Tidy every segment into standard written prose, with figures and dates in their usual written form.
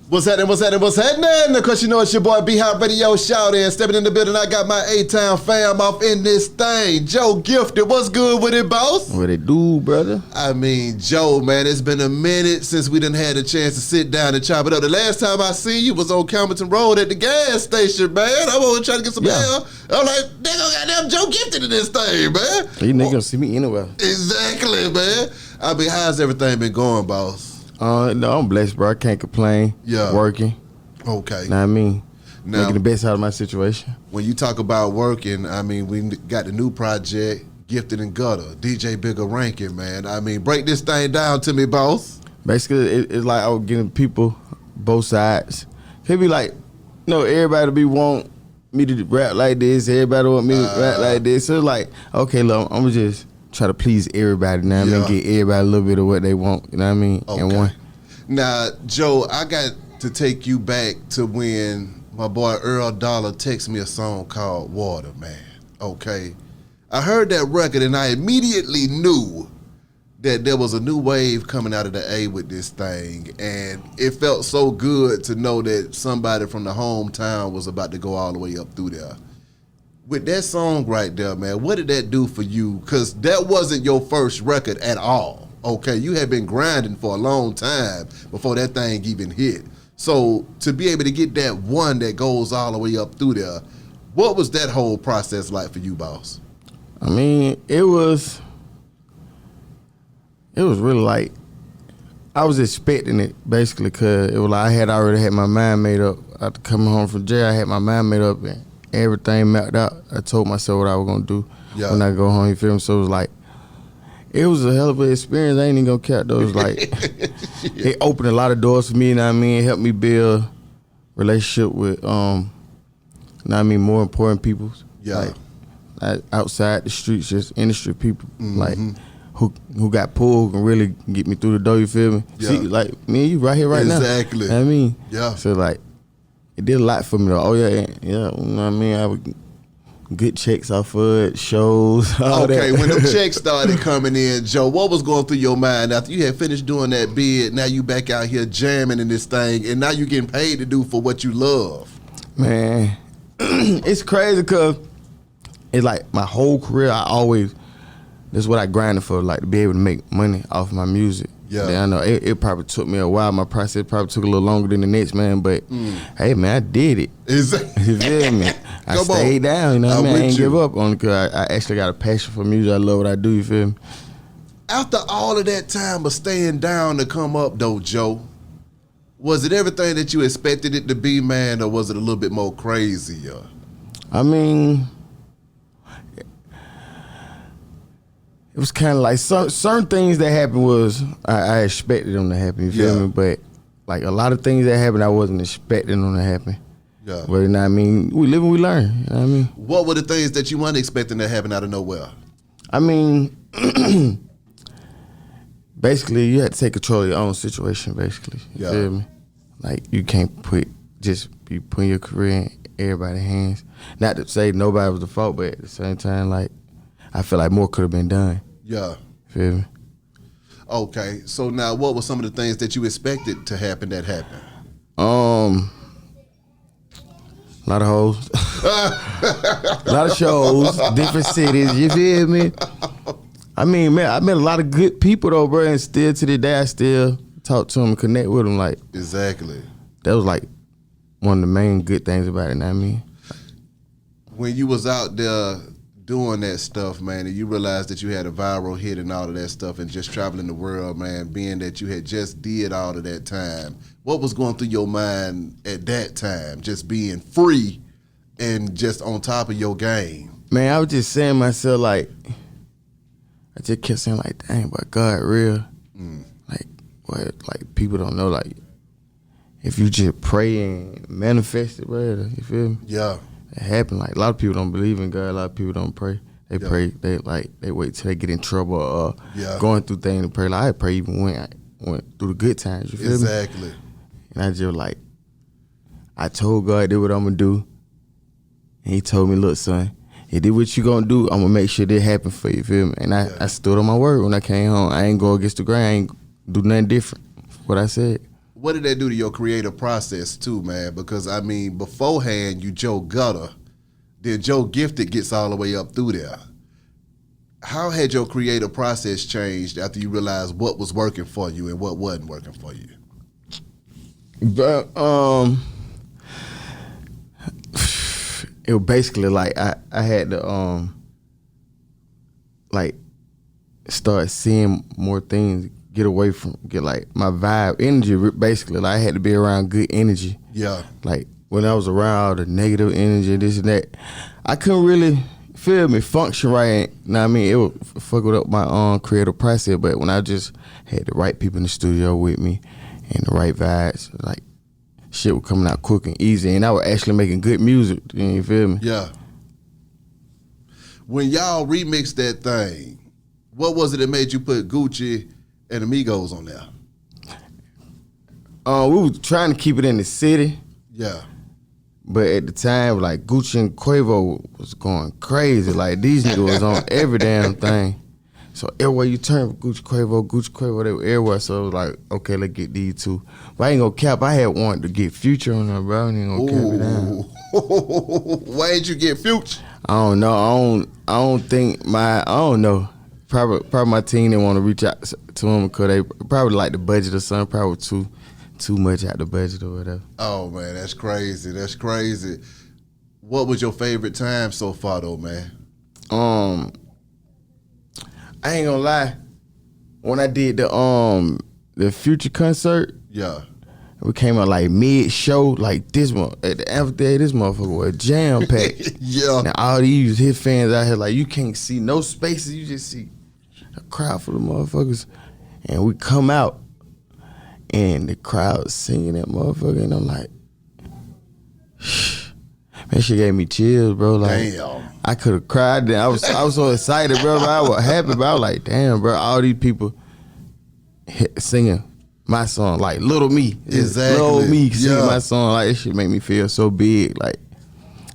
What's happening? Because you know it's your boy B-Hop Radio Shout In. Stepping in the building, I got my A-Town fam off in this thing. Joe Gifted, what's good with it, boss? What it do, brother? I mean, Joe, man, it's been a minute since we done had a chance to sit down and chop it up. The last time I seen you was on Campbellton Road at the gas station, man. I was trying to get some air. I'm like, they gonna goddamn Joe Gifted in this thing, man. You niggas gonna see me anywhere. Exactly, man. I mean, how's everything been going, boss? No, I'm blessed, bro. I can't complain. Yeah. Working. Okay. Know what I mean? Now, making the best out of my situation. When you talk about working, I mean, we got the new project, Gifted and Gutta, DJ Bigga Rankin, man. I mean, break this thing down to me, boss. Basically, it's like I was getting people both sides. It be like, everybody want me to rap like this. Everybody want me to rap like this. So it's like, okay, look, I'm gonna just try to please everybody. You know what I mean? Get everybody a little bit of what they want. You know what I mean? Okay. And one. Now, Joe, I got to take you back to when my boy Earl Dollar texted me a song called Water, man. Okay. I heard that record and I immediately knew that there was a new wave coming out of the A with this thing. And it felt so good to know that somebody from the hometown was about to go all the way up through there. With that song right there, man, what did that do for you? Because that wasn't your first record at all, okay? You had been grinding for a long time before that thing even hit. So to be able to get that one that goes all the way up through there, what was that whole process like for you, boss? I mean, it was really like, I was expecting it, basically, because it was like I had already had my mind made up. After coming home from jail, I had my mind made up and everything mapped out. I told myself what I was gonna do when I go home, you feel me? So it was like, it was a hell of an experience. I ain't even gonna count those. Like, it opened a lot of doors for me, you know what I mean? It helped me build relationship with, you know what I mean, more important people. Yeah. Like, outside the streets, just industry people, like, who got pulled, who can really get me through the door, you feel me? Yeah. See, like, me and you right here right now. Exactly. You know what I mean? Yeah. So, like, it did a lot for me, though. Oh, yeah, you know what I mean? I would get checks off of it, shows, all okay, that. when them checks started coming in, Joe, what was going through your mind after you had finished doing that bid? Now you back out here jamming in this thing, and now you getting paid to do for what you love. Man, it's crazy because it's like my whole career, that's what I grinded for, like to be able to make money off my music. Yeah. Then I know it probably took me a while. My process probably took a little longer than the next man, but hey, man, I did it. Exactly. You feel me? I stayed down, you know what I mean? I ain't give up on it because I actually got a passion for music. I love what I do, you feel me? After all of that time of staying down to come up, though, Joe, was it everything that you expected it to be, man, or was it a little bit more crazier? I mean, it was kind of like certain things that happened was I expected them to happen, you feel me? But like a lot of things that happened, I wasn't expecting them to happen. Yeah. But you know what I mean? We live and we learn, you know what I mean? What were the things that you weren't expecting to happen out of nowhere? I mean, basically you had to take control of your own situation, basically. You feel me? Like you can't be putting your career in everybody's hands. Not to say nobody was the fault, but at the same time, like, I feel like more could have been done. Yeah. Feel me? Okay, so now what were some of the things that you expected to happen that happened? A lot of hoes. A lot of shows, different cities, you feel me? I mean, man, I met a lot of good people though, bro, and still to this day, I still talk to them and connect with them. Like, exactly. That was like one of the main good things about it, you know what I mean? When you was out there doing that stuff, man, and you realized that you had a viral hit and all of that stuff and just traveling the world, man, being that you had just did all of that time, what was going through your mind at that time, just being free and just on top of your game? Man, I was just saying to myself, like, I just kept saying, like, dang, but God real. Like, what, like, people don't know, like, if you just pray and manifest it, bro, you feel me? Yeah. It happened. Like, a lot of people don't believe in God. A lot of people don't pray. They pray. They wait till they get in trouble or going through things to pray. Like, I pray even when I went through the good times. You feel me? Exactly. And I just like, I told God, did what I'm gonna do, and He told me, look, son, you did what you gonna do. I'm gonna make sure that happen for you. Feel me? And I stood on my word when I came home. I ain't go against the grain. I ain't do nothing different. What I said. what did that do to your creative process too, man? Because I mean, beforehand you Joe Gutta, then Joe Gifted gets all the way up through there. How had your creative process changed after you realized what was working for you and what wasn't working for you? But it was basically like I had to like start seeing more things, get like my vibe, energy. Basically, like I had to be around good energy. Yeah. Like when I was around all the negative energy, this and that, I couldn't really function right. You know what I mean? It would fuck up my creative process. But when I just had the right people in the studio with me and the right vibes, like shit was coming out quick and easy, and I was actually making good music. You feel me? Yeah. When y'all remixed that thing, what was it that made you put Gucci and Amigos on there? We was trying to keep it in the city. Yeah. But at the time, like Gucci and Quavo was going crazy. Like these niggas was on every damn thing. So everywhere you turn, Gucci Quavo, they were everywhere. So it was like, okay, let's get these two. But I ain't gonna cap. I had wanted to get Future on there, bro. I ain't gonna cap it down. Why didn't you get Future? I don't know. I don't know. Probably my team didn't want to reach out to him because they probably like the budget or something. Probably too much out the budget or whatever. Oh man, that's crazy. That's crazy. What was your favorite time so far though, man? I ain't gonna lie. When I did the Future concert, yeah, we came out like mid show, like this one at the amphitheater. This motherfucker was jam packed. Yeah, now all these his fans out here, like you can't see no spaces. You just see a crowd full of motherfuckers, and we come out. And the crowd singing that motherfucker, and I'm like, man, shit gave me chills, bro. Like, damn. I could have cried. Then I was so excited, bro. I was happy, bro. I was like, damn, bro. All these people singing my song, like Little Me, exactly. Little Me singing my song, like this shit make me feel so big. Like,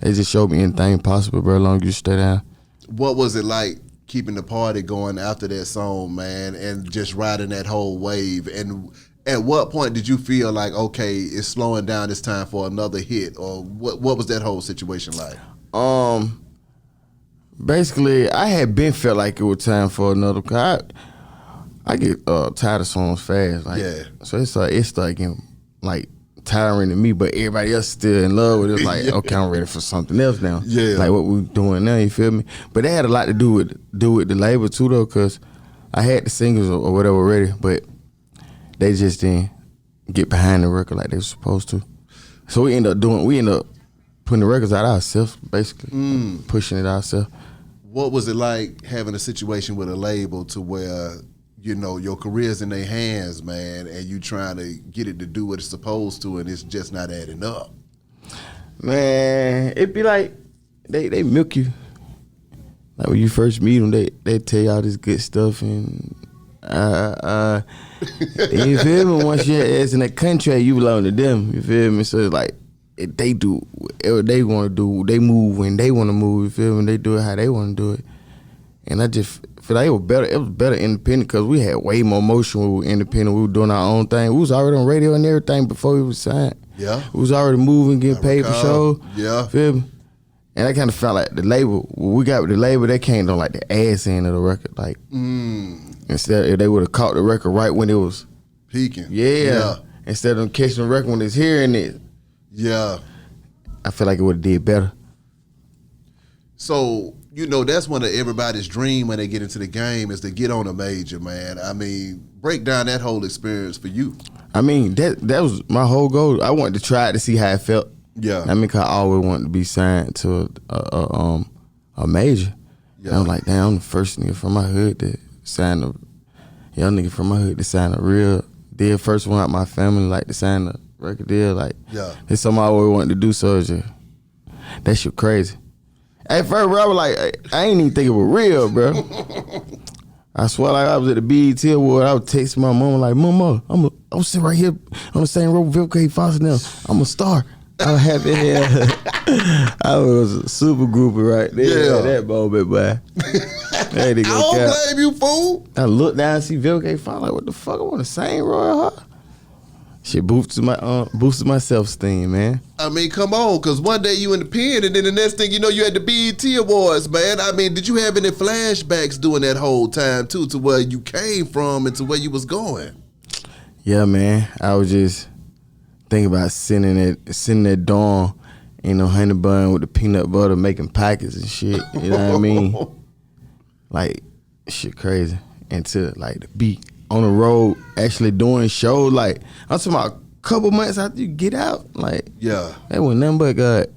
it just showed me anything possible, bro. As long as you stay down. What was it like keeping the party going after that song, man, and just riding that whole wave? And at what point did you feel like, okay, it's slowing down, it's time for another hit? Or what was that whole situation like? Basically, I had been felt like it was time for another, cause I get tired of songs fast. Like, yeah. So it started getting like tiring to me, but everybody else still in love with it. Like, yeah. Okay, I'm ready for something else now. Yeah. Like what we doing now, you feel me? But that had a lot to do with the label too, though, cause I had the singles or whatever ready, but they just didn't get behind the record like they were supposed to. So we end up putting the records out ourselves, basically, pushing it ourselves. What was it like having a situation with a label to where, you know, your career's in their hands, man, and you trying to get it to do what it's supposed to, and it's just not adding up? Man, it'd be like they milk you. Like when you first meet them, they tell you all this good stuff, and you feel me? Once your ass in that contract, you belong to them. You feel me? So it's like they do whatever they want to do. They move when they want to move. You feel me? They do it how they want to do it. And I just feel like it was better. It was better independent because we had way more motion when we were independent. We were doing our own thing. We was already on radio and everything before we was signed. Yeah. We was already moving, getting paid for shows. Yeah. Feel me? And I kind of felt like the label, when we got with the label, they came on like the ass end of the record. Like, instead, if they would have caught the record right when it was peaking. Yeah. Instead of catching the record when it's hearing it. Yeah. I feel like it would have did better. So, you know, that's one of everybody's dream when they get into the game is to get on a major, man. I mean, break down that whole experience for you. I mean, that was my whole goal. I wanted to try it to see how it felt. Yeah. I mean, cause I always wanted to be signed to a major. Yeah. And I'm like, damn, I'm the first nigga from my hood to sign a young nigga from my hood to sign a real deal. First one out my family, like to sign a record deal. Like, yeah, it's something I always wanted to do. So it's just, that shit crazy. At first, bro, I was like, I ain't even think it was real, bro. I swear, like I was at the BET Awards, I was texting my mama like, Mama, I'm sitting right here on the same road with Vivica Foster now. I'm a star. I was happy here. I was a super groupie right there. Yeah. That moment, boy. I don't blame you, fool. I look down and see Vivica Foster like, what the fuck? I want the same road her. shit boosted my self-esteem, man. I mean, come on, because one day you in the pen, and then the next thing you know, you at the BET Awards, man. I mean, did you have any flashbacks during that whole time, too, to where you came from and to where you was going? Yeah, man. I was just thinking about sitting at dawn in a honey bun with the peanut butter, making pockets and shit. You know what I mean? Like, shit crazy. And to, like, the beat on the road, actually doing shows. Like, I'm talking about a couple months after you get out. Like, yeah, that was nothing but God.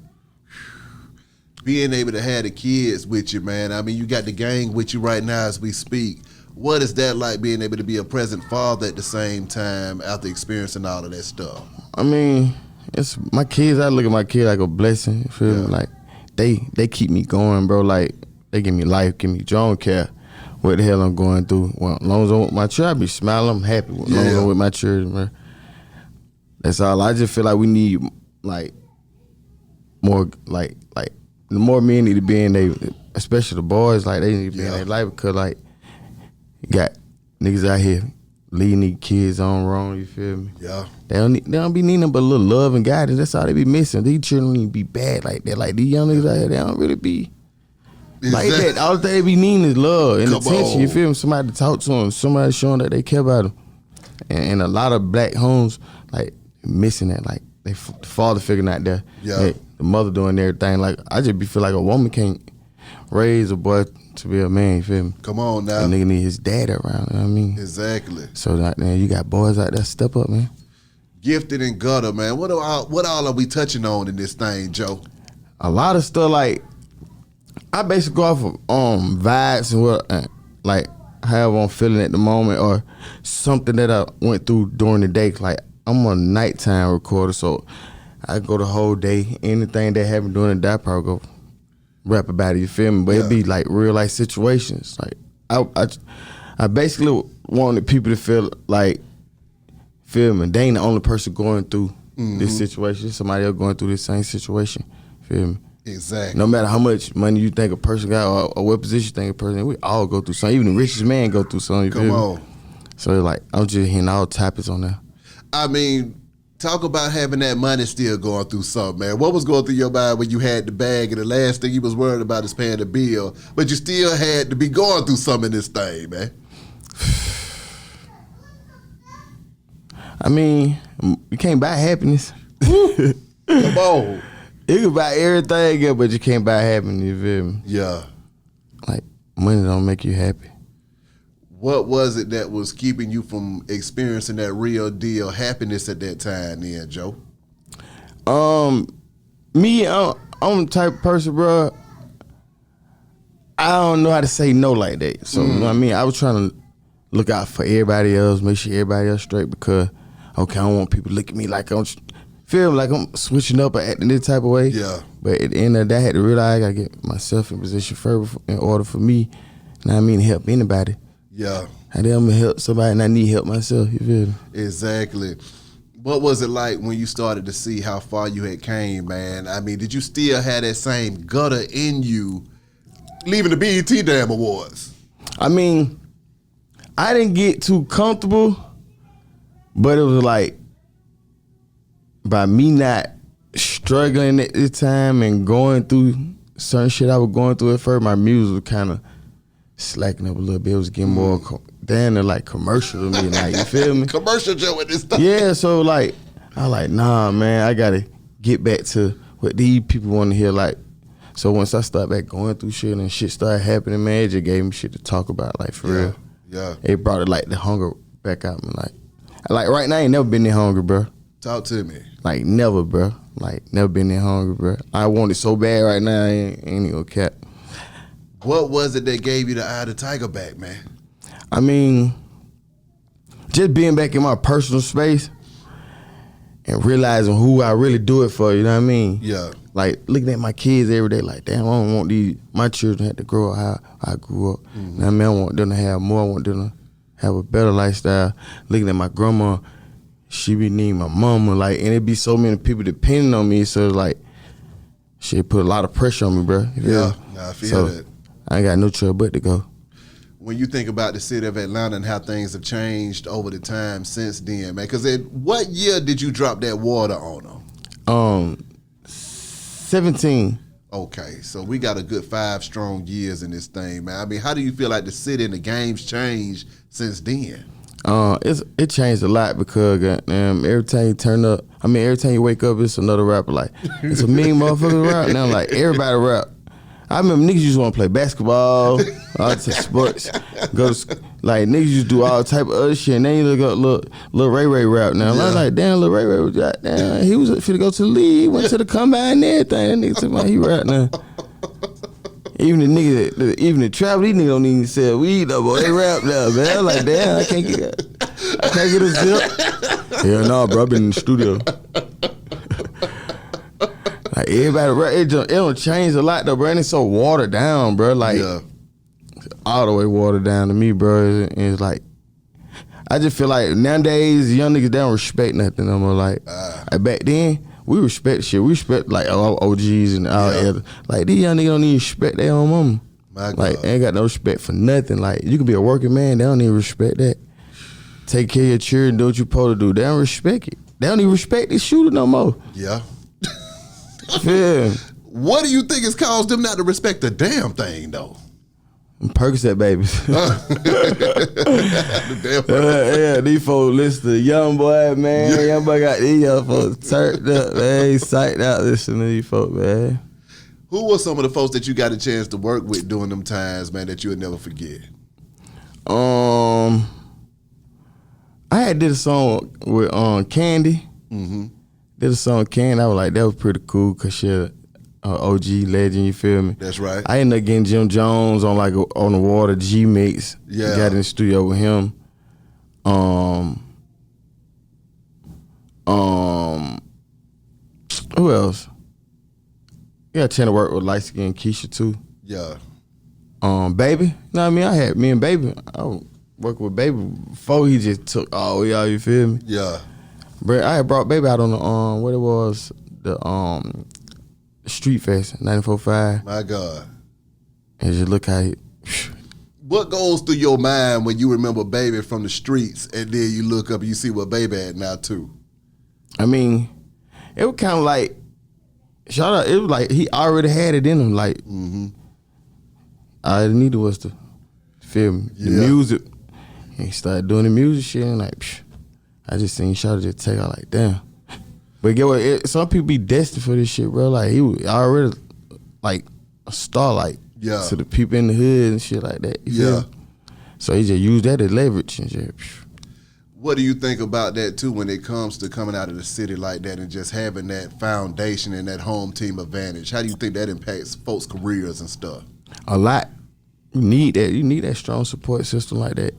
Being able to have the kids with you, man. I mean, you got the gang with you right now as we speak. What is that like, being able to be a present father at the same time after experiencing all of that stuff? I mean, it's my kids. I look at my kid like a blessing. You feel me? Like, they keep me going, bro. Like, they give me life, give me joy. I don't care what the hell I'm going through. Well, as long as I'm with my children, I be smiling, I'm happy. As long as I'm with my children, bro. That's all. I just feel like we need, like, more, like the more men need to be in they, especially the boys, like, they need to be in their life, because, like, you got niggas out here leading these kids on wrong, you feel me? Yeah. They don't be needing but a little love and guidance. That's all they be missing. These children need to be bad like that. Like, these young niggas out here, they don't really be like that. All they be needing is love and attention. You feel me? Somebody to talk to them. Somebody showing that they care about them. And a lot of black homes, like, missing that. Like, the father figuring out there. Yeah. Like, the mother doing everything. Like, I just feel like a woman can't raise a boy to be a man. You feel me? Come on now. A nigga need his dad around. You know what I mean? Exactly. So that, man, you got boys out there. Step up, man. Gifted and Gutta, man. What all are we touching on in this thing, Joe? A lot of stuff, like, I basically go off of vibes and what, like, however I'm feeling at the moment, or something that I went through during the day. Like, I'm a nighttime recorder, so I go the whole day. Anything that happened during the day, I probably go rap about it. You feel me? But it be like real life situations. Like, I basically wanted people to feel like, feel me? They ain't the only person going through this situation. Somebody else going through the same situation. Feel me? Exactly. No matter how much money you think a person got, or what position you think a person, we all go through something. Even the richest man go through something. Come on. So, like, I'm just hitting all topics on there. I mean, talk about having that money still going through something, man. What was going through your mind when you had the bag and the last thing you was worried about is paying the bill, but you still had to be going through something in this thing, man? I mean, you can't buy happiness. Come on. You can buy everything, yeah, but you can't buy happiness, you feel me? Yeah. Like, money don't make you happy. What was it that was keeping you from experiencing that real deal happiness at that time then, Joe? Me, I'm the type of person, bro, I don't know how to say no like that. So, you know what I mean? I was trying to look out for everybody else, make sure everybody else straight, because, okay, I don't want people to look at me like I'm, feel like I'm switching up or acting this type of way. Yeah. But at the end of the day, I had to realize I got to get myself in position first in order for me, you know what I mean, to help anybody. Yeah. And then I'm going to help somebody and I need help myself, you feel me? Exactly. What was it like when you started to see how far you had came, man? I mean, did you still have that same gutter in you leaving the BET damn awards? I mean, I didn't get too comfortable, but it was like, by me not struggling at this time and going through certain shit I was going through at first, my music was kind of slacking up a little bit. It was getting more down to like commercial to me, like, you feel me? Commercial Joe with this stuff. Yeah, so like, I like, nah, man, I gotta get back to what these people want to hear. Like, so once I start back going through shit and shit started happening, man, it just gave me shit to talk about, like, for real. Yeah. It brought it like the hunger back out me, like right now I ain't never been that hungry, bro. Talk to me. Like, never, bro. Like, never been that hungry, bro. I want it so bad right now, I ain't even gonna cap. What was it that gave you the eye of the tiger back, man? I mean, just being back in my personal space and realizing who I really do it for, you know what I mean? Yeah. Like, looking at my kids every day, like, damn, I don't want my children had to grow up how I grew up. You know what I mean? I want them to have more. I want them to have a better lifestyle. Looking at my grandma, she be needing my mama, like, and it be so many people depending on me, so it's like, she put a lot of pressure on me, bro. Yeah, I feel that. I ain't got no choice but to go. when you think about the city of Atlanta and how things have changed over the time since then, man? Because what year did you drop that water on them? 17. Okay, so we got a good 5 strong years in this thing, man. I mean, how do you feel like the city and the game's changed since then? It changed a lot because every time you turn up, every time you wake up, it's another rapper. Like, it's a million motherfuckers rap now. Like, everybody rap. I remember niggas used to want to play basketball, all type of sports. Like, niggas used to do all type of other shit. And then you look up Lil Ray Ray rap now. I was like, damn, Lil Ray Ray was goddamn. He was finna go to the league. He went to the combine and everything. That nigga took my he rap now. Even the travel, these niggas don't even sell weed though, boy. They rap now, man. I was like, damn, I can't get a zip. Hell no, bro. I've been in the studio. Like, everybody rap, it don't change a lot though, bro. And it's so watered down, bro. Like, all the way watered down to me, bro. And it's like, I just feel like nowadays, young niggas, they don't respect nothing no more. Like back then, we respect shit. We respect like all OGs and all elders. Like, these young niggas don't even respect their own mama. Like, they ain't got no respect for nothing. Like, you can be a working man, they don't even respect that. Take care of your children, do what you supposed to do. They don't respect it. They don't even respect the shooter no more. Yeah. Yeah. What do you think has caused them not to respect the damn thing, though? Percocet babies. Yeah, these folks listen to Young Boy, man. Young Boy got these young folks turned up, man. He psyched out listening to these folks, man. Who were some of the folks that you got a chance to work with during them times, man, that you would never forget? I had did a song with Candy. Mm-hmm. Did a song with Candy. I was like, that was pretty cool because she OG legend, you feel me? That's right. I ended up getting Jim Jones on on the water G mix. Yeah. Got in the studio with him. Who else? Yeah, I tend to work with light skin Keisha too. Yeah. Baby. You know what I mean? I had me and Baby. I was working with Baby before he just took all y'all, you feel me? Yeah. But I had brought Baby out on the what it was, the Street Fest, 94.5. My God. And just look how he... What goes through your mind when you remember Baby from the streets and then you look up and you see what Baby at now too? I mean, it was kind of like, shout out, it was like he already had it in him. Like, all I needed was to feel me. The music. And he started doing the music shit and like, I just seen Shout out just take out like, damn. But get what? Some people be destined for this shit, bro. Like, he was already like a star, like, to the people in the hood and shit like that. You feel me? So he just used that as leverage and shit. What do you think about that too when it comes to coming out of the city like that and just having that foundation and that home team advantage? How do you think that impacts folks' careers and stuff? A lot. You need that. You need that strong support system like that.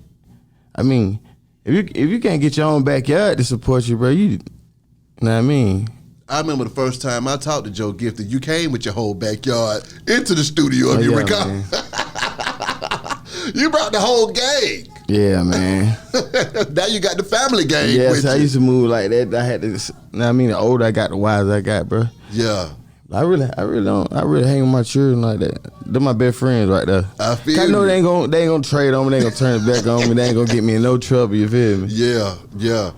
I mean, if you can't get your own backyard to support you, bro, you know what I mean? I remember the first time I talked to Joe Gifted, you came with your whole backyard into the studio, if you recall. You brought the whole gang. Yeah, man. Now you got the family gang. Yeah, with so I you. used to move like that. I had to, you know what I mean? The older I got, the wiser I got, bro. Yeah. I really hang with my children like that. They're my best friends right there. I feel I know you. they ain't gonna trade on me, they ain't gonna turn it back on me, they ain't gonna get me in no trouble, you feel me? Yeah.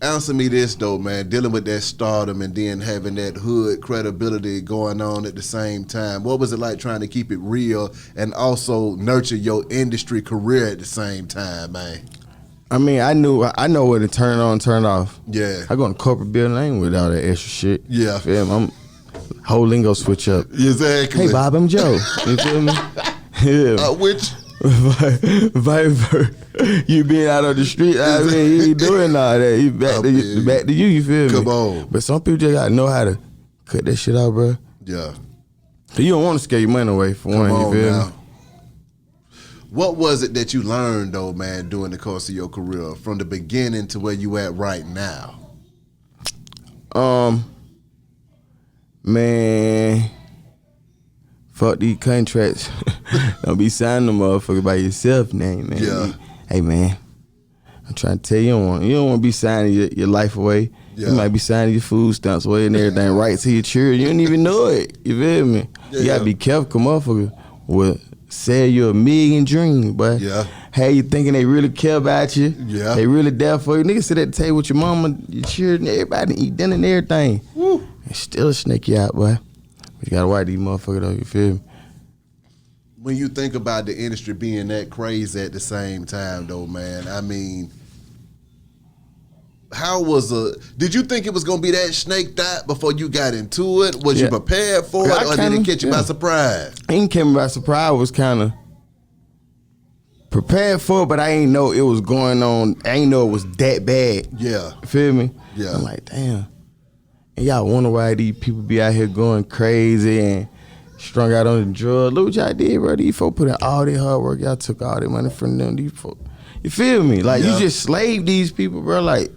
Answer me this though, man. Dealing with that stardom and then having that hood credibility going on at the same time. What was it like trying to keep it real and also nurture your industry career at the same time, man? I mean, I know where to turn on, turn off. Yeah. I go in the corporate building, I ain't with all that extra shit. Yeah. You feel me? I'm whole lingo switch up. Exactly. Hey Bob, I'm Joe. You feel me? Yeah. Which you being out on the street, I mean, he ain't doing all that. He back to you, you feel me? Come on. But some people just gotta know how to cut that shit out, bro. Yeah. You don't want to scare your money away for one, you feel me? What was it that you learned though, man, during the course of your career, from the beginning to where you at right now? Man, fuck these contracts. Don't be signing them motherfuckers by yourself, man. Yeah. Hey, man, I'm trying to tell you, you don't want to be signing your life away. Yeah. You might be signing your food stamps away and everything right to your children. You don't even know it. You feel me? Yeah, You gotta be careful, motherfucker, will sell you a million dreams, but Yeah. hey, you thinking they really care about you? Yeah. They really there for you. Niggas sit at the table with your mama, your children, everybody eat dinner and everything. Woo. And still snake you out, boy. You gotta wipe these motherfuckers though, you feel me? When you think about the industry being that crazy at the same time, though, man, I mean, did you think it was gonna be that snaked out before you got into it? Was you prepared for it, or did it catch you by surprise? I ain't came by surprise. I was kind of prepared for it, but I ain't know it was going on. I ain't know it was that bad. Yeah. You feel me? Yeah. I'm like, damn. And y'all wonder why these people be out here going crazy and strung out on the drugs. Look what y'all did, bro. These folks put in all their hard work. Y'all took all their money from them. These folks. You feel me? Like, you just slaved these people, bro. Like,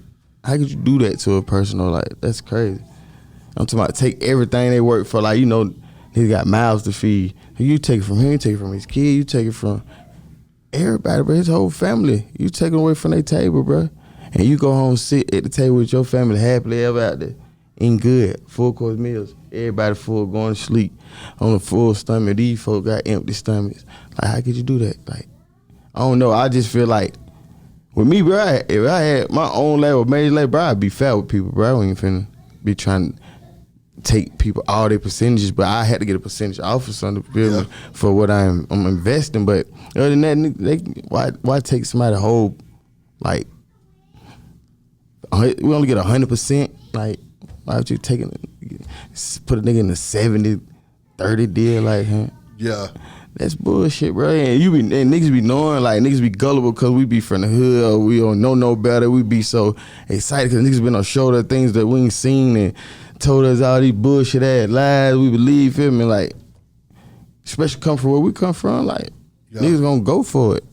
how could you do that to a person? Or like, that's crazy. I'm talking about take everything they work for. Like, you know, he got mouths to feed. You take it from him, you take it from his kid, you take it from everybody, bro. His whole family. You take it away from their table, bro. And you go home, sit at the table with your family happily ever out there. Eating good, full course meals. Everybody full, going to sleep on a full stomach. These folks got empty stomachs. Like, how could you do that? Like, I don't know. I just feel like, with me, bro, if I had my own label, major label, bro, I'd be fair with people, bro. I wasn't finna be trying to take people all their percentages, but I had to get a percentage off of something for what I'm investing. But other than that, why take somebody whole, like, we only get 100%? Like, why would you put a nigga in the 70-30 deal, like, huh? Yeah. That's bullshit, bro. And niggas be knowing, like, niggas be gullible because we be from the hood or we don't know no better. We be so excited because niggas been on shoulder things that we ain't seen and told us all these bullshit ass lies. We believe, feel me? Like, especially come from where we come from, like, niggas gonna go for it.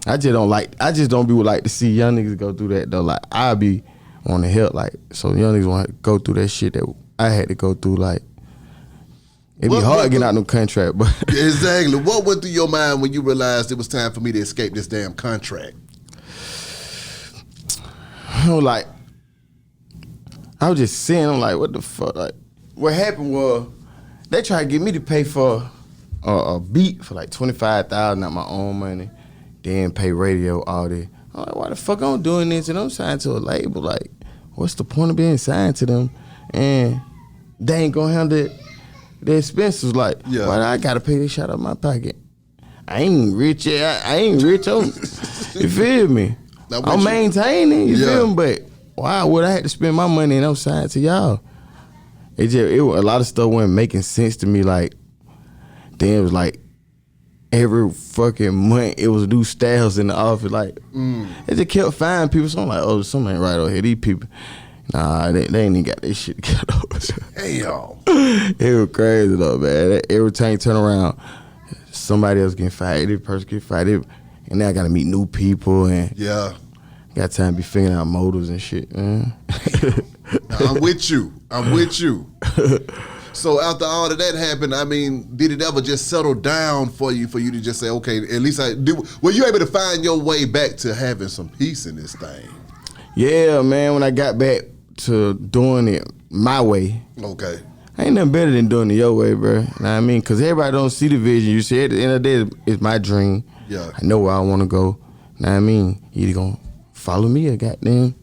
I just don't be like to see young niggas go through that though. Like, I be want to help, like, so young niggas want to go through that shit that I had to go through, like. It'd be hard getting out no contract, but exactly. What went through your mind when you realized it was time for me to escape this damn contract? Like, I was just saying, I'm like, what the fuck? Like, what happened was they tried to get me to pay for a beat for like $25,000 out my own money, then pay radio all that. I'm like, why the fuck I'm doing this? And I'm signed to a label. Like, what's the point of being signed to them? And they ain't gonna handle it. The expenses, like, why I gotta pay this shit out of my pocket? I ain't rich yet. I ain't rich. You feel me? I'm maintaining. You feel me? But why would I have to spend my money and I'm signed to y'all? A lot of stuff wasn't making sense to me. Like, then it was like every fucking month it was new styles in the office. Like, it just kept finding people. So I'm like, oh, something ain't right over here. These people. Nah, they ain't even got this shit together. Damn. It was crazy though, man. Every time you turn around, somebody else getting fired, this person get fired, and now I gotta meet new people and got time to be figuring out motives and shit, man. Now, I'm with you. So after all of that happened, I mean, did it ever just settle down for you to just say, okay, at least were you able to find your way back to having some peace in this thing? Yeah, man, when I got back to doing it my way. Okay. Ain't nothing better than doing it your way, bro. You know what I mean? Because everybody don't see the vision. You see, at the end of the day, it's my dream. Yeah. I know where I want to go. You know what I mean? You either going to follow me or goddamn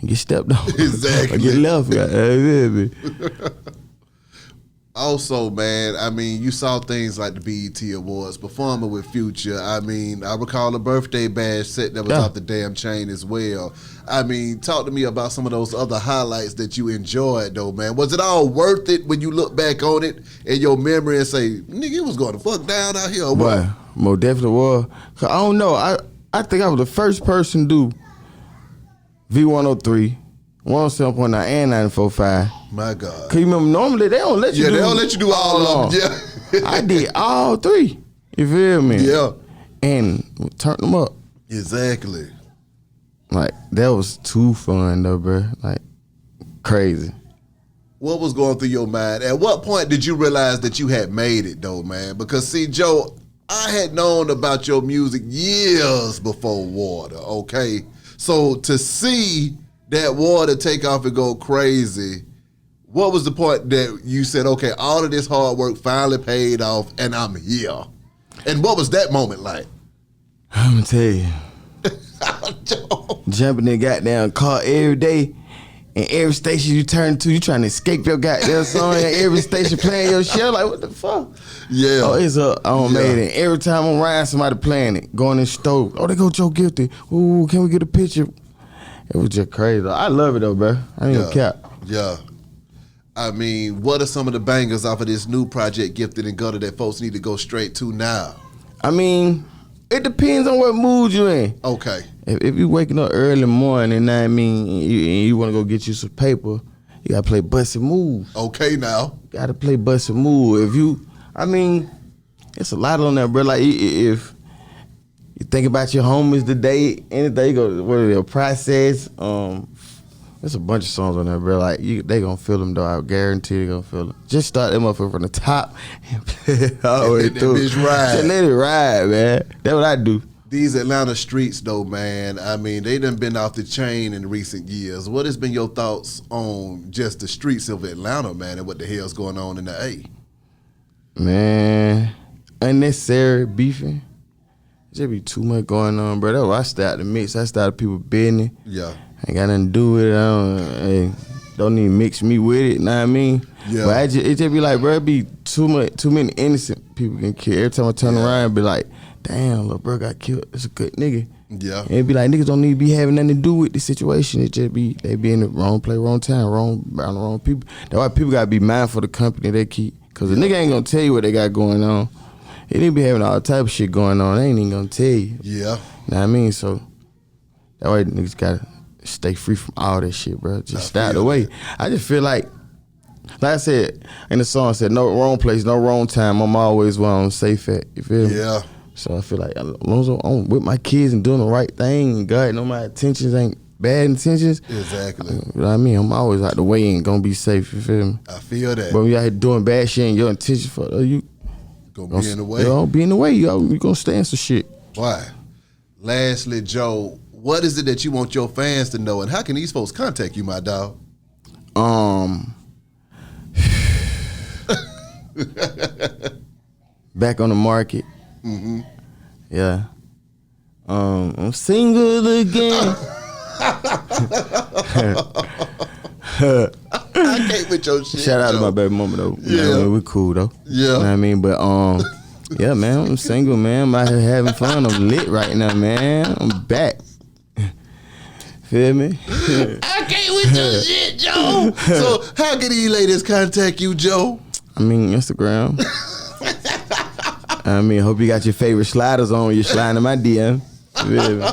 and get stepped on. Exactly. Or get left. Goddamn. Also, man, I mean, you saw things like the BET Awards, performing with Future. I mean, I recall a birthday bash set that was off the damn chain as well. I mean, talk to me about some of those other highlights that you enjoyed, though, man. Was it all worth it when you look back on it in your memory and say, nigga, it was going to fuck down out here? Boy, most definitely was. Cause I don't know. I think I was the first person to do V103, 107.9, and 94.5. My God. Cause you remember, normally they don't let you do. Yeah, they don't let you do all of them. Yeah. I did all three. You feel me? Yeah. And turned them up. Exactly. Like, that was too fun though, bro. Like, crazy. What was going through your mind? At what point did you realize that you had made it though, man? Because see, Joe, I had known about your music years before Water, okay? So to see that Water take off and go crazy, what was the point that you said, okay, all of this hard work finally paid off and I'm here? And what was that moment like? I'm gonna tell you. Jumping in the goddamn car every day. And every station you turn to, you trying to escape your goddamn song. And every station playing your shit. Like, what the fuck? Yeah. Oh, it's up. I don't made it. Every time I'm riding, somebody playing it. Going in the stove. Oh, they go Joe Gifted. Ooh, can we get a picture? It was just crazy. I love it though, bro. I ain't gonna cap. Yeah. I mean, what are some of the bangers off of this new project, Gifted and Gutta, that folks need to go straight to now? I mean, it depends on what mood you in. Okay. If you waking up early morning, know what I mean, and you want to go get you some paper, you gotta play Bustin' Move. Okay, now. Gotta play Bustin' Move. I mean, it's a lot on there, bro. Like if you think about your homies today, anything, you go what are they, Process. There's a bunch of songs on there, bro. Like they gonna feel them though. I guarantee they gonna feel them. Just start them up from the top and play it all the way through. Bitch ride. Just let it ride, man. That's what I do. These Atlanta streets, though, man, I mean, they done been off the chain in recent years. What has been your thoughts on just the streets of Atlanta, man, and what the hell's going on in the A? Man, unnecessary beefing. There be too much going on, bro. That's why I started the mix. I started people business. Yeah. Ain't got nothing to do with it. Don't even mix me with it, know what I mean? Yeah. But it just be like, bro, it be too many innocent people getting killed. Every time I turn around, it be like, damn, little bro got killed. It's a good nigga. Yeah. And it be like, niggas don't need to be having nothing to do with the situation. It just be, they be in the wrong place, wrong time, around the wrong people. That's why people gotta be mindful of the company they keep. Cause the nigga ain't gonna tell you what they got going on. They be having all type of shit going on. They ain't even gonna tell you. Yeah. Know what I mean? So that way niggas gotta stay free from all that shit, bro. Just stay out the way. I just feel like I said in the song, I said, no wrong place, no wrong time. I'm always where I'm safe at. You feel me? Yeah. So I feel like as long as I'm with my kids and doing the right thing, and God know my intentions ain't bad intentions. Exactly. You know what I mean? I'm always out the way and gonna be safe. You feel me? I feel that. But when you out here doing bad shit and your intention for you Gonna be in the way. You know, be in the way. You gonna stand some shit. Why? Lastly, Joe, what is it that you want your fans to know, and how can these folks contact you, my dog? Back on the market. Mm-hmm. Yeah. I'm single again. I can't with your shit. Shout out Joe. to my baby mama though. Yeah. You know, we cool though. Yeah. You know what I mean? But yeah, man, I'm single, man. I'm out here having fun. I'm lit right now, man. I'm back. Feel me? I can't with your shit, Joe. So how can these ladies contact you, Joe? I mean, Instagram. I mean, hope you got your favorite sliders on when you're sliding in my DM. You feel me?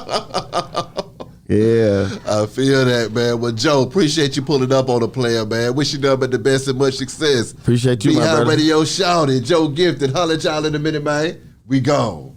Yeah. I feel that, man. Well, Joe, appreciate you pulling up on the player, man. Wish you nothing but the best and much success. Appreciate you, my Behind brother. Radio shouted. Joe Gifted. Holla at y'all in a minute, man. We gone.